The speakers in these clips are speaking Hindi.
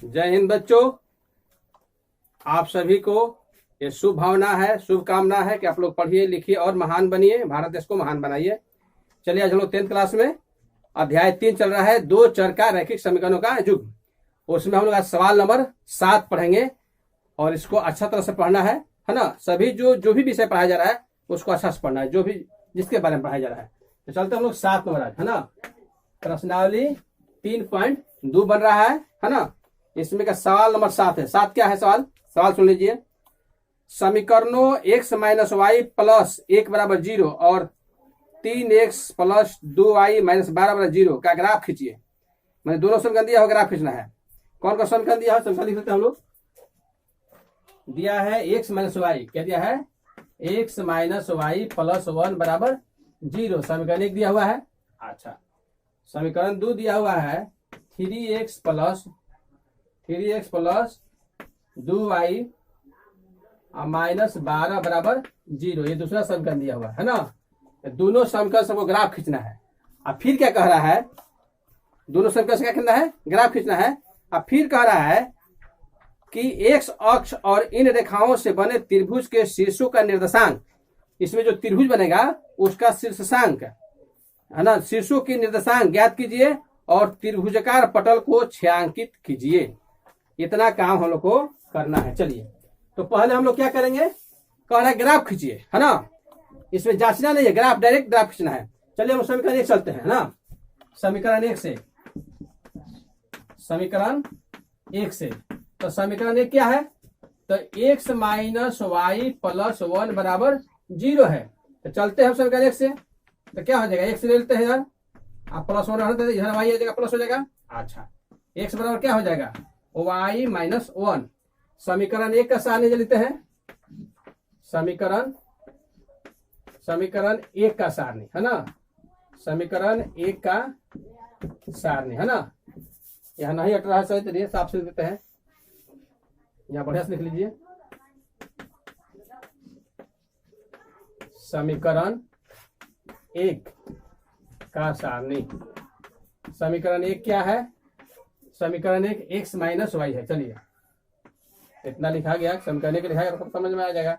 जय हिंद बच्चों, आप सभी को ये शुभ भावना है, शुभकामना है कि आप लोग पढ़िए लिखिए और महान बनिए, भारत देश को महान बनाइए। चलिए आज हम लोग 10th क्लास में अध्याय 3 चल रहा है, दो चर का रैखिक समीकरणों का युग्म। उसमें हम लोग आज सवाल नंबर 7 पढ़ेंगे और इसको अच्छा तरह से पढ़ना है ना। सभी जो भी विषय पढ़ाया जा रहा है उसको अच्छा से पढ़ना है, जो भी जिसके बारे में पढ़ाया जा रहा है। तो चलते हम लोग 7 नंबर आज, है ना। प्रश्नावली 3.2 बन रहा है ना। इसमें का सवाल नंबर 7 है। 7 क्या है सवाल सुन लीजिए। समीकरणों x माइनस वाई प्लस 1 बराबर 0 और 3x प्लस 2y माइनस 12 बराबर 0 का ग्राफ खींचिए। मैंने दोनों समीकरण दिया हो, ग्राफ खींचना है। कौन कौन समीकरण दिया है, समीकरण लिख लेते हैं हम लोग। दिया है x माइनस वाई, क्या दिया है, x माइनस वाई प्लस 1 बराबर 0, समीकरण 1 दिया हुआ है। अच्छा, समीकरण 2 दिया हुआ है 3x प्लस 2y माइनस 12 बराबर 0, ये दूसरा समीकरण दिया हुआ है ना। दोनों समीकरण सबको ग्राफ खींचना है। अब फिर क्या कह रहा है, दोनों समीकरण से क्या खींचना है, ग्राफ खींचना है। अब फिर कह रहा है कि x अक्ष और इन रेखाओं से बने त्रिभुज के शीर्षों का निर्देशांक, इसमें जो त्रिभुज बनेगा उसका शीर्षांक है ना, शीर्षों की निर्देशांक ज्ञात कीजिए और त्रिभुजाकार पटल को छायांकित कीजिए। इतना काम हम लोग को करना है। चलिए तो पहले हम लोग क्या करेंगे, कह रहा है ग्राफ खींचिए, है ना। इसमें जांचना नहीं है, ग्राफ डायरेक्ट ग्राफ खींचना है। चलिए हम समीकरण 1 चलते हैं ना। समीकरण 1 से तो समीकरण 1 क्या है, तो x माइनस वाई प्लस 1 बराबर 0 है। तो चलते हैं समीकरण 1 से। तो क्या हो जाएगा, x ले लेते हैं यार, आप प्लस 1 रहते हैं, इधर y आ जाएगा, प्लस हो जाएगा। अच्छा, x बराबर क्या हो जाएगा, y माइनस 1। समीकरण 1 का सारणी लेते हैं, समीकरण 1 का सारणी, है ना। समीकरण 1 का सारणी, है ना। यहाँ नहीं हट रहा है, सही तरीके साफ से देते हैं, यहाँ बढ़िया से लिख लीजिए। समीकरण 1 का सारणी, समीकरण 1 क्या है, समीकरण 1 x माइनस वाई है। चलिए इतना लिखा गया, समीकरण 1 लिखा गया तो समझ में आ जाएगा।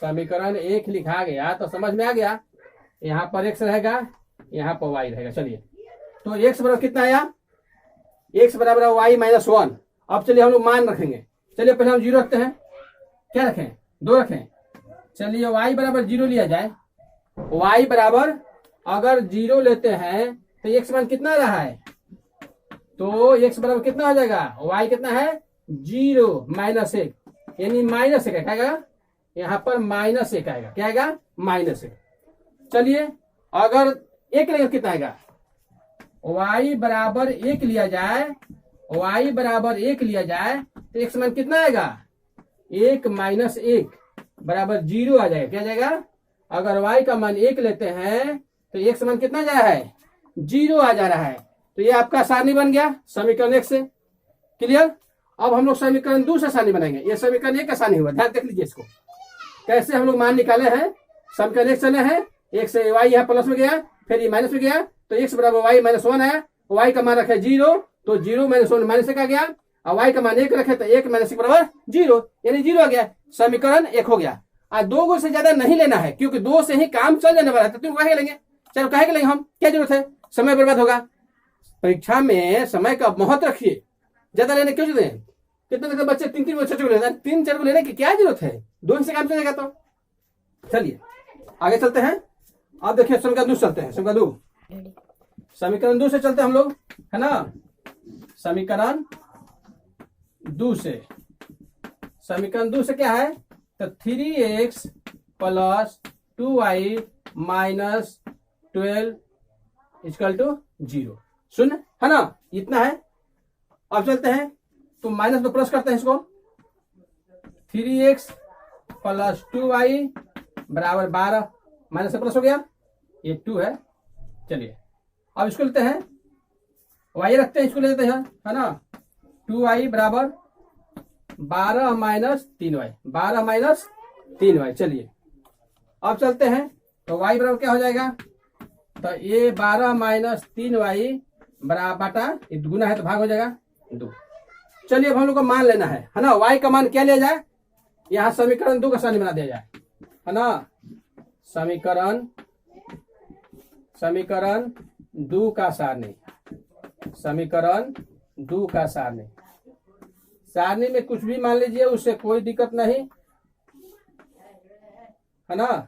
समीकरण 1 लिखा गया तो समझ में आ गया। यहाँ पर x रहेगा, यहाँ पर y रहेगा। चलिए तो x बराबर कितना आया, x बराबर y माइनस 1। अब चलिए हम लोग मान रखेंगे। चलिए पहले हम 0 रखते हैं, क्या रखें, 2 रखें। चलिए y बराबर 0 लिया जाए। y बराबर अगर 0 लेते हैं तो x मान कितना रहा है, तो x बराबर कितना हो जाएगा, y कितना है 0 माइनस 1, यानी माइनस 1 आएगा, यहाँ पर माइनस 1 आएगा। क्या आएगा, माइनस 1। चलिए अगर 1 लेंगे कितना आएगा, y बराबर 1 लिया जाए, y बराबर 1 लिया जाए तो x मान कितना आएगा, 1 माइनस 1 बराबर 0 आ जाएगा। क्या आ जाएगा, अगर y का मान 1 लेते हैं तो x मान कितना जा रहा है, 0 आ जा रहा है। तो ये आपका सारणी बन गया समीकरण 1 से। क्लियर। अब हम लोग समीकरण 2 से सारणी बनाएंगे। ये समीकरण 1 का सारणी हुआ, ध्यान देख लीजिए इसको कैसे हम लोग मान निकाले हैं। समीकरण 1 चले हैं, 1 से y यहाँ प्लस में गया, फिर ये माइनस में गया, तो x बराबर y माइनस 1 आया। y का मान रखे 0, तो 0 माइनस 1 माइनस 1 आ गया। और y का मान 1 रखे तो 1 माइनस 1 बराबर 0, यानी 0 आ गया। समीकरण 1 हो गया। आज 2 से ज्यादा नहीं लेना है, क्योंकि 2 से ही काम चल जाने वाला है। तो तुम कहे लेंगे, चलो कहे लेंगे हम, क्या जरूरत है, समय बर्बाद होगा। परीक्षा में समय का महत्व रखिए, ज्यादा लेने क्यों जरूरत है। कितने तक बच्चे 3 बच्चे को लेना, 3-4 को लेने की क्या जरूरत है, 2 से काम चलेगा। तो चलिए आगे चलते हैं। अब देखिए समीकरण 2 चलते हैं, समीकरण 2 से चलते हैं हम लोग, है ना। समीकरण 2 से, समीकरण 2 से क्या है, तो 3x plus 2y minus 12 equal to 0 शून्य, है ना, इतना है। अब चलते हैं तो माइनस में प्लस करते हैं इसको, 3x प्लस 2y बराबर 12, माइनस से प्लस हो गया, ये 2 है। चलिए अब इसको लेते हैं, y रखते हैं, इसको ले लेते हैं, है ना। 2y बराबर 12 माइनस 3y, 12 माइनस 3y। चलिए अब चलते हैं तो y बराबर क्या हो जाएगा, तो ये 12 माइनस 3y बराबर बटा, गुना है तो भाग हो जाएगा 2। चलिए अब हम लोग को मान लेना है ना। y का मान क्या लिया जाए, यहाँ समीकरण 2 का सारणी बना दिया जाए, है ना। समीकरण 2 का सारणी, समीकरण 2 का सारणी। सारणी में कुछ भी मान लीजिए, उससे कोई दिक्कत नहीं, है ना,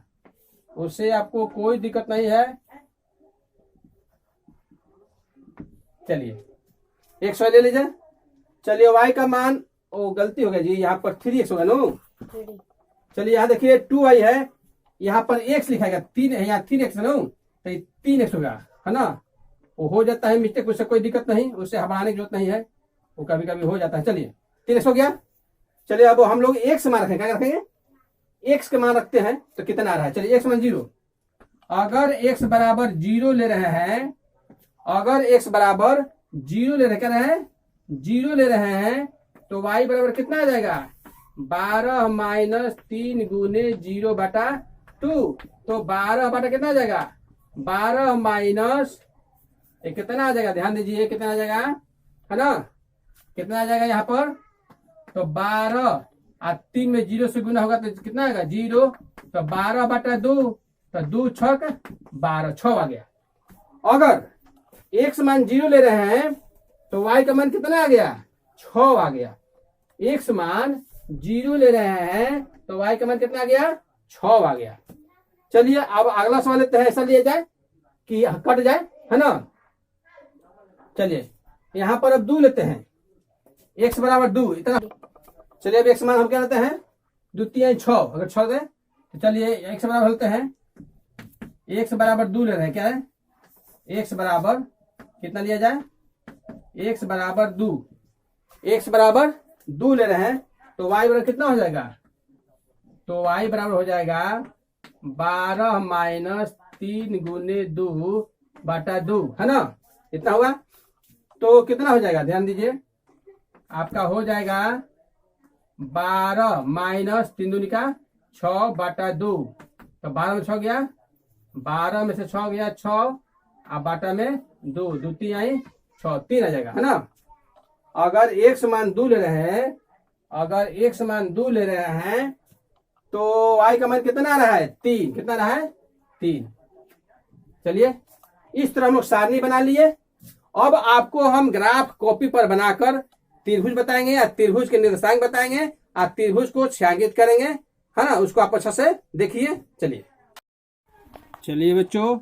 उससे आपको कोई दिक्कत नहीं है। चलिए 100 ले लीजिए। चलिए y का मान, ओ गलती हो गया जी, यहाँ पर 3x होगा नो। चलिए यहाँ देखिए 2y है, यहाँ पर x लिखा गया, 3 है, यहाँ 3x है नो, तो 3x होगा, है ना। वो हो जाता है मिस्टेक, उससे कोई दिक्कत नहीं, उससे हटाने की जरूरत नहीं है, वो कभी कभी हो जाता है। चलिए 3x हो गया। चलिए अब हम लोग x मान रखेंगे, क्या रखेंगे, x के मान रखते हैं तो कितना आ रहा है। चलिए x मान 0, अगर x बराबर 0 ले रहे हैं, अगर x बराबर 0 ले रहे, क्या रहे हैं, 0 ले रहे हैं, तो y बराबर कितना आ जाएगा, 12 माइनस 3 गुने 0 बटा 2, तो 12 बटा कितना आ जाएगा, 12 माइनस कितना आ जाएगा, ध्यान दीजिए कितना आ जाएगा, है ना, कितना आ जाएगा यहाँ पर, तो 12 और 3 में 0 से गुना होगा तो कितना आएगा 0, तो 12 बटा 2, तो 2 छक 12, 6 आ गया। अगर x मान 0 ले रहे हैं तो y का मान कितना आ गया, 6 आ गया। x मान 0 ले रहे हैं तो y का मान कितना आ गया, 6 आ गया। चलिए अब अगला सवाल लेते हैं, ऐसा लिया जाए कि कट जाए, है ना। चलिए यहां पर अब 2 लेते हैं, x बराबर 2 इतना। चलिए अब x मान हम क्या लेते हैं, 2 3 6, अगर 6 दे तो चलिए x बराबर लेते हैं, x बराबर 2 ले रहे हैं, क्या है, x बराबर कितना लिया जाए, x बराबर 2, x बराबर 2 ले रहे हैं, तो y बराबर कितना हो जाएगा, तो y बराबर हो जाएगा 12 माइनस 3 गुने 2 बटा 2, है ना, इतना होगा। तो कितना हो जाएगा, ध्यान दीजिए, आपका हो जाएगा 12 माइनस 3 दूनी का 6 बटा 2, तो 12 में 6 गया, 12 में से 6 गया 6, और बाटा में 2, 2 3 आई 6, 3 आ जाएगा, है ना। अगर x मान 2 ले रहे हैं, अगर x मान 2 ले रहे हैं तो y का मान कितना आ रहा है, 3, कितना रहा है 3। चलिए इस तरह हम लोग सारणी बना लिए। अब आपको हम ग्राफ कॉपी पर बनाकर त्रिभुज बताएंगे, या त्रिभुज के निर्देशांक बताएंगे, और त्रिभुज को छायांकित करेंगे, है ना, उसको आप अच्छा से देखिए। चलिए बच्चों,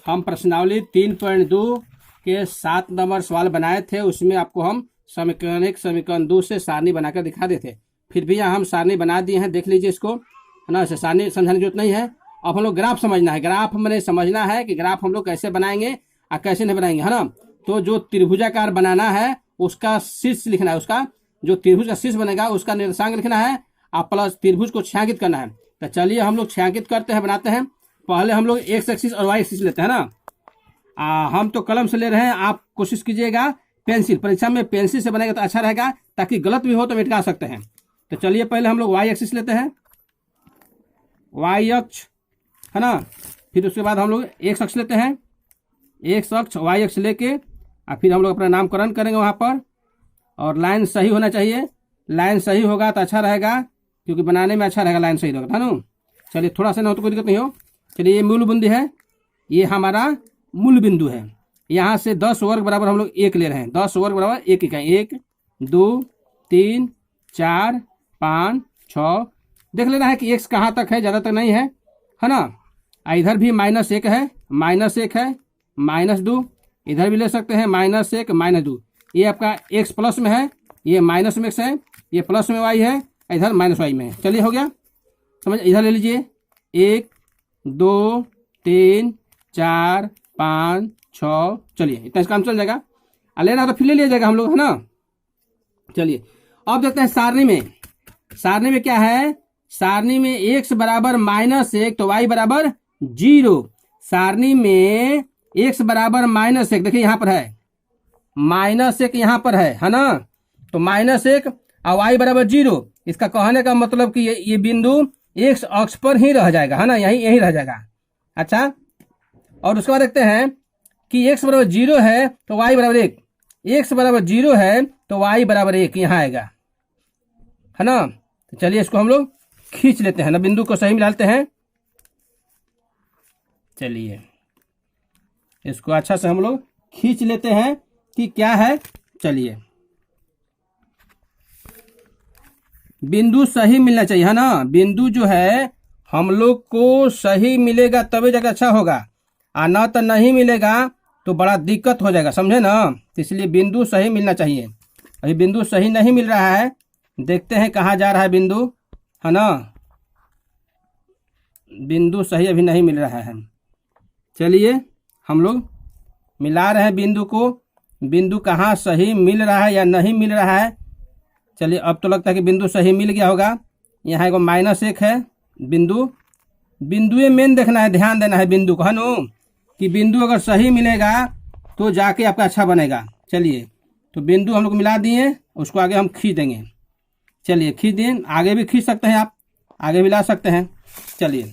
हम प्रश्नावली 3.2 के 7 नंबर सवाल बनाए थे, उसमें आपको हम समीकरण 1 समीकरण 2 से सारणी बनाकर दिखा देते। फिर भी यहाँ हम सारणी बना दिए हैं, देख लीजिए इसको, है ना। सारणी समझाने की जरूरत नहीं है, अब हम लोग ग्राफ समझना है। ग्राफ मैंने समझना है कि ग्राफ हम लोग कैसे बनाएंगे और कैसे नहीं बनाएंगे, है ना। तो जो त्रिभुजाकार बनाना है उसका शीर्ष लिखना है, उसका जो त्रिभुज का शीर्ष बनेगा उसका निर्देशांक लिखना है, और प्लस त्रिभुज को छायांकित करना है। तो चलिए हम लोग छायांकित करते हैं, बनाते हैं। पहले हम लोग एक्स एक्सिस और वाई एक्सिस लेते हैं ना। हम तो कलम से ले रहे हैं, आप कोशिश कीजिएगा पेंसिल, परीक्षा में पेंसिल से बनेगा तो अच्छा रहेगा, ताकि गलत भी हो तो मिटा सकते हैं। तो चलिए पहले हम लोग वाई एक्सिस लेते हैं, वाई अक्ष, है ना। फिर उसके बाद हम लोग एक्स अक्ष लेते हैं, एक्स अक्ष वाई अक्ष लेके, और फिर हम लोग अपना नामकरण करेंगे वहाँ पर। और लाइन सही होना चाहिए, लाइन सही होगा तो अच्छा रहेगा, क्योंकि बनाने में अच्छा रहेगा, लाइन सही रहेगा, है ना। चलिए थोड़ा सा ना हो तो कोई दिक्कत नहीं हो। चलिए ये मूल बिंदु है, ये हमारा मूल बिंदु है। यहाँ से 10 वर्ग बराबर हम लोग 1 ले रहे हैं, 10 वर्ग बराबर 1 इकाई, 1 2 3 4 5 6। देख लेना है कि x कहाँ तक है, ज़्यादा तक नहीं है, है ना। इधर भी -1 है, -1 है, -2, इधर भी ले सकते हैं, -1 -2। ये आपका x प्लस में है, ये माइनस में x है, ये प्लस में y है, इधर -y में है। चलिए हो गया समझ। इधर ले लीजिए 1 2 3 4 5 6, चलिए इतना इसका काम चल जाएगा। लेना तो फिर ले लिया जाएगा हम लोग, है ना। चलिए अब देखते हैं सारणी में। सारणी में क्या है, सारणी में x बराबर -1 तो y बराबर 0। सारणी में x बराबर -1, देखिए यहाँ पर है -1, यहाँ पर है ना। तो -1 और y बराबर 0, इसका कहने का मतलब कि ये बिंदु x अक्ष पर ही रह जाएगा, है ना, यही रह जाएगा। अच्छा, और उसके बाद देखते हैं कि x बराबर 0 है तो y बराबर 1। x बराबर 0 है तो y बराबर 1 यहाँ आएगा, है ना। तो चलिए इसको हम लोग खींच लेते हैं ना, बिंदु को सही मिलाते हैं। चलिए इसको अच्छा से हम लोग खींच लेते हैं कि क्या है। चलिए बिंदु सही मिलना चाहिए, है ना। बिंदु जो है हम लोग को सही मिलेगा तभी जाकर अच्छा होगा, और ना तो नहीं मिलेगा तो बड़ा दिक्कत हो जाएगा, समझे ना। तो इसलिए बिंदु सही मिलना चाहिए। अभी बिंदु सही नहीं मिल रहा है, देखते हैं कहाँ जा रहा है बिंदु, है ना। बिंदु सही अभी नहीं मिल रहा है। चलिए हम लोग मिला रहे हैं बिंदु को, बिंदु कहाँ सही मिल रहा है या नहीं मिल रहा है। चलिए अब तो लगता है कि बिंदु सही मिल गया होगा। यहाँ एगो -1 है बिंदु, बिंदु मेन देखना है, ध्यान देना है बिंदु को, है नो, कि बिंदु अगर सही मिलेगा तो जाके आपका अच्छा बनेगा। चलिए तो बिंदु हम लोग मिला दिए, उसको आगे हम खींच देंगे। चलिए खींच दिए, आगे भी खींच सकते हैं आप, आगे भी ला सकते हैं। चलिए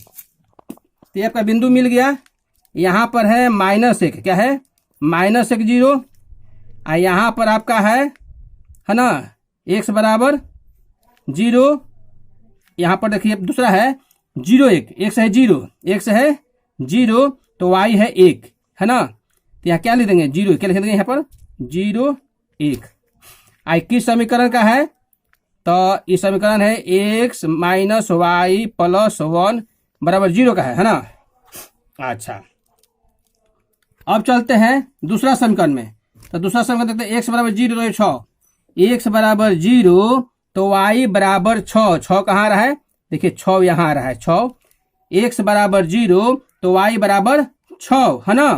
तो आपका बिंदु मिल गया। यहाँ पर है -1, क्या है -1 0, और यहाँ पर आपका है ना x बराबर 0। यहाँ पर देखिए दूसरा है 0 1, x है 0, x है 0 तो y है 1, है ना। तो यहाँ क्या लिख देंगे 0, क्या लिख देंगे यहाँ पर 0 1। आई किस समीकरण का है, तो ये समीकरण है x - y + 1 बराबर 0 का है ना। अच्छा अब चलते हैं दूसरा समीकरण में। तो दूसरा समीकरण देखते हैं, x बराबर 0 तो 6, x बराबर 0 तो y बराबर 6, 6 कहाँ आ रहा है, देखिए 6 यहाँ आ रहा है 6, x बराबर 0 तो y बराबर 6, है ना।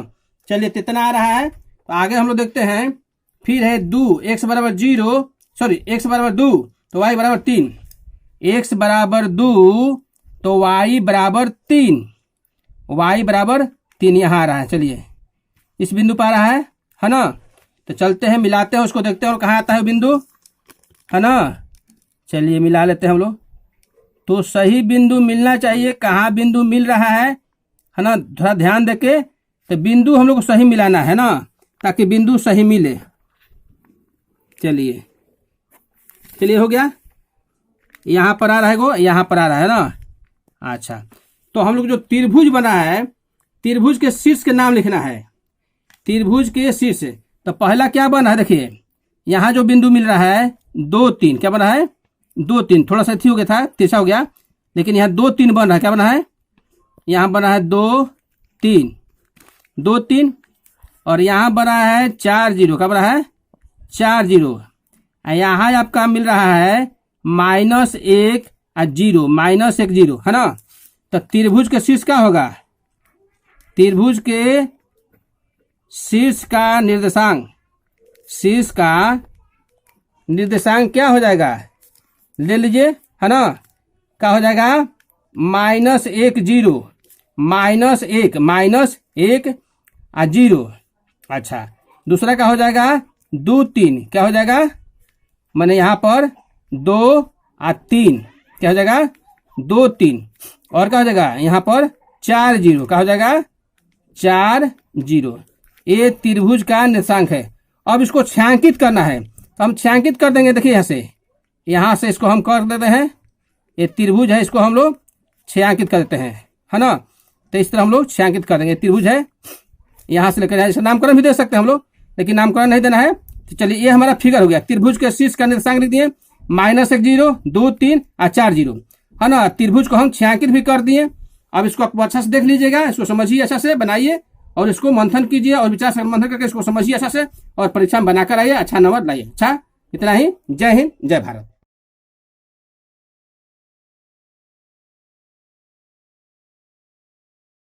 चलिए कितना आ रहा है, तो आगे हम लोग देखते हैं। फिर है 2, x बराबर 0, सॉरी x बराबर 2 तो y बराबर 3, x बराबर 2 तो y बराबर 3, y बराबर 3 यहाँ आ रहा है। चलिए इस बिंदु पर आ रहा है ना। तो चलते हैं मिलाते हैं उसको, देखते हैं और कहाँ आता है बिंदु, है ना। चलिए मिला लेते हैं हम लोग। तो सही बिंदु मिलना चाहिए, कहाँ बिंदु मिल रहा है ना, थोड़ा ध्यान देके। तो बिंदु हम लोग को सही मिलाना है ना, ताकि बिंदु सही मिले। चलिए चलिए हो गया, यहाँ पर आ रहा है गो, यहाँ पर आ रहा है ना। अच्छा तो हम लोग जो त्रिभुज बना है, त्रिभुज के शीर्ष के नाम लिखना है, त्रिभुज के शीर्ष। तो पहला क्या बना है, देखिए यहाँ जो बिंदु मिल रहा है 2 3, क्या बना है 2 3, थोड़ा सा थी हो गया था, तिरछा हो गया, लेकिन यहाँ 2 3 बन रहा है। क्या बना है, यहाँ बना है 2 3 2 3, और यहाँ बना है 4 0, क्या बना है 4 0। यहाँ आपका मिल रहा है -1 और 0, -1 0, है ना। तो त्रिभुज के शीर्ष क्या होगा, त्रिभुज के शीर्ष का निर्देशांक, शीर्ष का निर्देशांक क्या हो जाएगा, ले लीजिए, है ना। क्या हो जाएगा -1 0, -1 और 0। अच्छा दूसरा क्या हो जाएगा 2 3, क्या हो जाएगा, मैंने यहाँ पर 2 और 3, क्या हो जाएगा 2 3, और क्या हो जाएगा यहाँ पर 4 0, क्या हो जाएगा 4 0। ये त्रिभुज का निर्देशांक है। अब इसको छायांकित करना है, तो हम छायांकित कर देंगे। देखिए यहाँ से इसको हम कर देते हैं, ये त्रिभुज है, इसको हम लोग छायांकित कर देते हैं, है ना। तो इस तरह हम लोग छायांकित कर देंगे, त्रिभुज है, यहाँ से लेकर यहाँ नामकरण भी दे सकते हैं हम लोग, लेकिन नामकरण नहीं देना है। तो चलिए ये हमारा फिगर हो गया, त्रिभुज के शीर्ष का निर्देशांक लिख दिए, -1 0 2 3 और 4 0, है ना। त्रिभुज को हम छायांकित भी कर दिए। अब इसको आप अच्छा से देख लीजिएगा, इसको समझिए, अच्छा से बनाइए और इसको मंथन कीजिए और विचार से मंथन करके इसको समझिए अच्छा से, और परीक्षा में बनाकर आइए, अच्छा नंबर लाइए। अच्छा इतना ही, जय हिंद जय भारत।